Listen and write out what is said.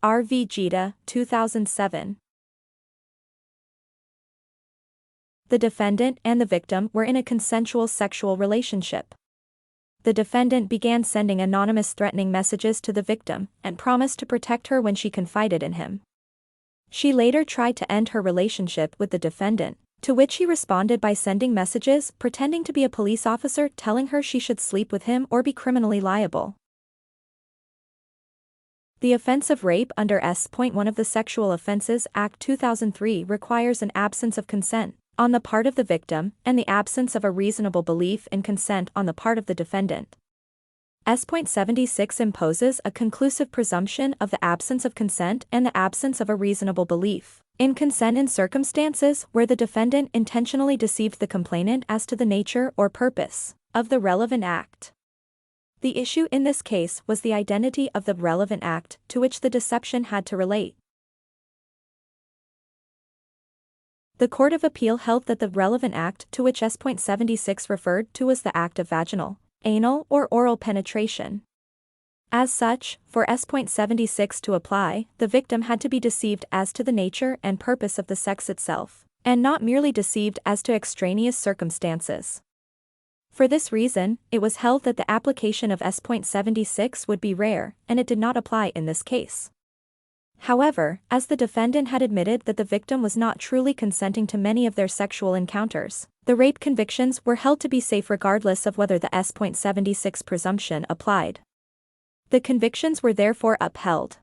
R.V. Jheeta, 2007. The defendant and the victim were in a consensual sexual relationship. The defendant began sending anonymous threatening messages to the victim and promised to protect her when she confided in him. She later tried to end her relationship with the defendant, to which he responded by sending messages pretending to be a police officer telling her she should sleep with him or be criminally liable. The offense of rape under S.1 of the Sexual Offences Act 2003 requires an absence of consent on the part of the victim and the absence of a reasonable belief in consent on the part of the defendant. S.76 imposes a conclusive presumption of the absence of consent and the absence of a reasonable belief in consent in circumstances where the defendant intentionally deceived the complainant as to the nature or purpose of the relevant act. The issue in this case was the identity of the relevant act to which the deception had to relate. The Court of Appeal held that the relevant act to which S.76 referred to was the act of vaginal, anal or oral penetration. As such, for S.76 to apply, the victim had to be deceived as to the nature and purpose of the sex itself, and not merely deceived as to extraneous circumstances. For this reason, it was held that the application of S.76 would be rare, and it did not apply in this case. However, as the defendant had admitted that the victim was not truly consenting to many of their sexual encounters, the rape convictions were held to be safe regardless of whether the S.76 presumption applied. The convictions were therefore upheld.